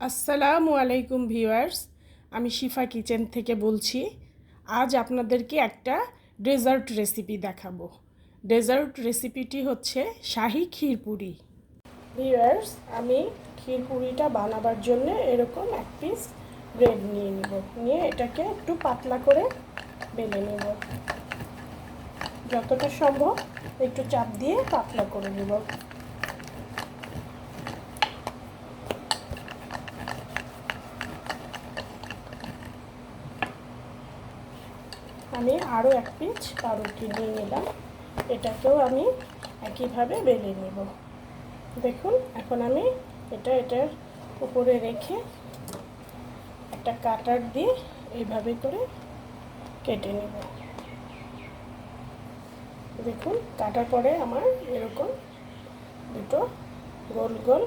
আসসালামু আলাইকুম ভিউয়ার্স, আমি শিফা কিচেন থেকে বলছি। আজ আপনাদেরকে একটা ডেজার্ট রেসিপি দেখাবো। ডেজার্ট রেসিপিটি হচ্ছে শাহি ক্ষীরপুরি। ভিউয়ার্স, আমি ক্ষীরপুরিটা বানাবার জন্য এরকম এক পিস ব্রেড নিয়ে নেব। নিয়ে এটাকে একটু পাতলা করে বেলে নেব। যতটা সম্ভব একটু চাপ দিয়ে পাতলা করে নেব। আমি আরও এক পিস পাউরুটি নিয়ে নিলাম। এটাকেও আমি একইভাবে বেলে নেব। দেখুন, এখন আমি এটার উপরে রেখে একটা কাটার দিয়ে এইভাবে করে কেটে নেব। দেখুন, কাটার পরে আমার এরকম দুটো গোল গোল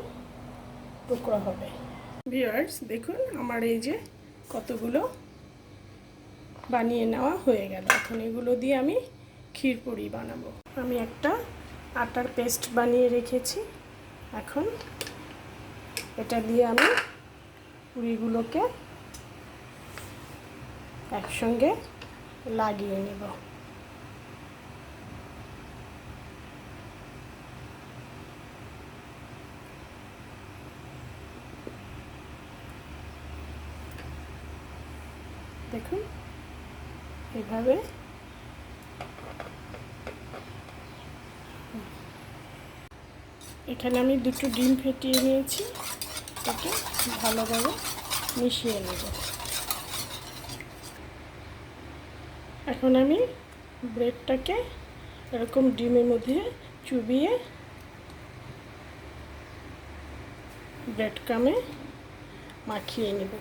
টুকরো হবে। ভিউয়ার্স, দেখুন আমার এই যে কতগুলো বানিয়ে নেওয়া হয়ে গেল। এখন এগুলো দিয়ে আমি ক্ষীরপুরি বানাবো। আমি একটা আটার পেস্ট বানিয়ে রেখেছি। এখন এটা দিয়ে আমি পুরিগুলোকে একসঙ্গে লাগিয়ে নেব। দেখুন, এভাবে এখানে আমি দুটো ডিম ফেটিয়ে নিয়েছি। এটাকে ভালোভাবে মিশিয়ে নেব। এখন আমি ব্রেডটাকে এরকম ডিমের মধ্যে চুবিয়ে ব্রেড ক্রামে মাখিয়ে নেব।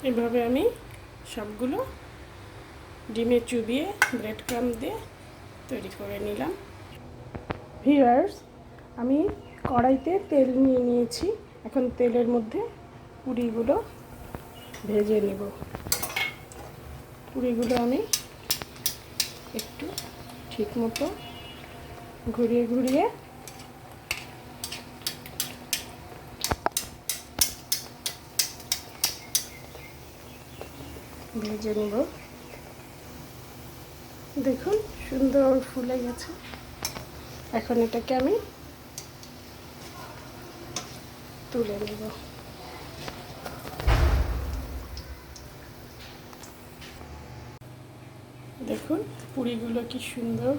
এভাবে আমি সবগুলো ডিমে চুবিয়ে ব্রেড ক্রাম দিয়ে তৈরি করে নিলাম। ভিউয়ার্স, আমি কড়াইতে তেল নিয়ে নিয়েছি। এখন তেলের মধ্যে পুরিগুলো ভেজে নেব। পুরিগুলো আমি একটু ঠিক মতো ঘুরিয়ে ঘুরিয়ে ভেজে নেব। দেখুন, সুন্দর ফুলে গেছে। এখন এটাকে আমি তুলে নেব। দেখুন, পুরিগুলো কি সুন্দর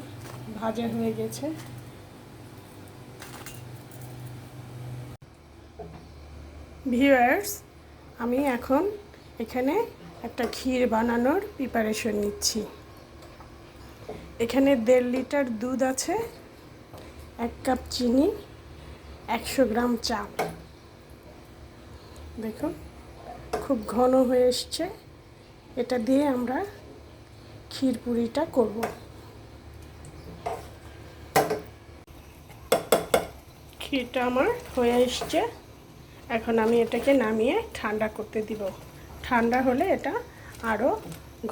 ভাজা হয়ে গেছে। ভিউয়ার্স, আমি এখন এখানে একটা ক্ষীর বানানোর প্রিপারেশন নিচ্ছি। এখানে 1.5 লিটার দুধ আছে, 1 কাপ চিনি, 100 গ্রাম চাল। দেখুন, খুব ঘন হয়ে এসছে। এটা দিয়ে আমরা ক্ষীরপুরিটা করব। ক্ষীরটা আমার হয়ে এসছে। এখন আমি এটাকে নামিয়ে ঠান্ডা করতে দিব। ঠান্ডা হলে এটা আরও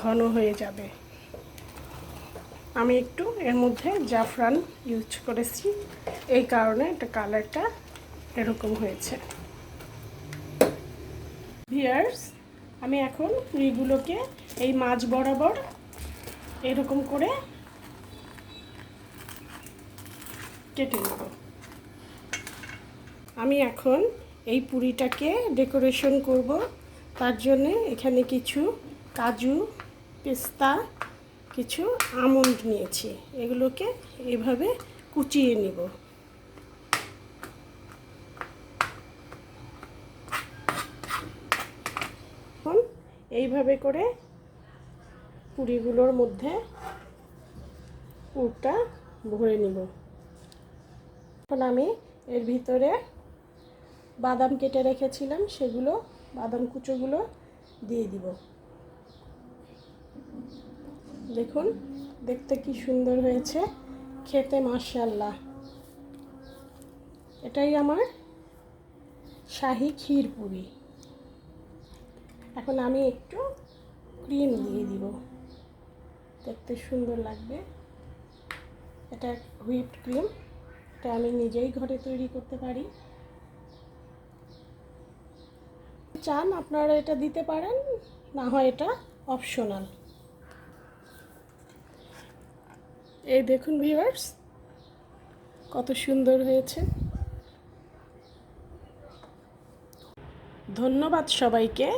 ঘন হয়ে যাবে। আমি একটু এর মধ্যে জাফরান ইউজ করেছি, এই কারণে এটা কালারটা এরকম হয়েছে। ভিউয়ার্স, আমি এখন পুরিগুলোকে এই মাঝ বরাবর এরকম করে কেটে নেব। আমি এখন এই পুরিটাকে ডেকোরেশন করব। তার জন্যে এখানে কিছু কাজু, পেস্তা, কিছু আমন্ড নিয়েছি। এগুলোকে এইভাবে কুচিয়ে নেব। এখন এইভাবে করে পুরিগুলোর মধ্যে পুরটা ভরে নিব। এখন আমি এর ভিতরে বাদাম কেটে রেখেছিলাম, সেগুলো বাদাম কুচোগুলো দিয়ে দিব। দেখুন, দেখতে কি সুন্দর হয়েছে, খেতে মাশাআল্লাহ। এটাই আমার শাহি ক্ষীরপুরি। এখন আমি একটু ক্রিম দিয়ে দিব, দেখতে সুন্দর লাগবে। এটা হুইপড ক্রিম, এটা আমি নিজেই ঘরে তৈরি করতে পারি। চান আপনারা এটা দিতে পারেন, না হয় এটা অপশনাল। এই দেখুন ভিউয়ার্স, কত সুন্দর হয়েছে। ধন্যবাদ সবাইকে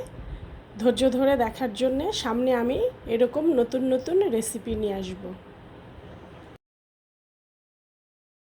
ধৈর্য ধরে দেখার জন্যে। সামনে আমি এরকম নতুন নতুন রেসিপি নিয়ে আসবো।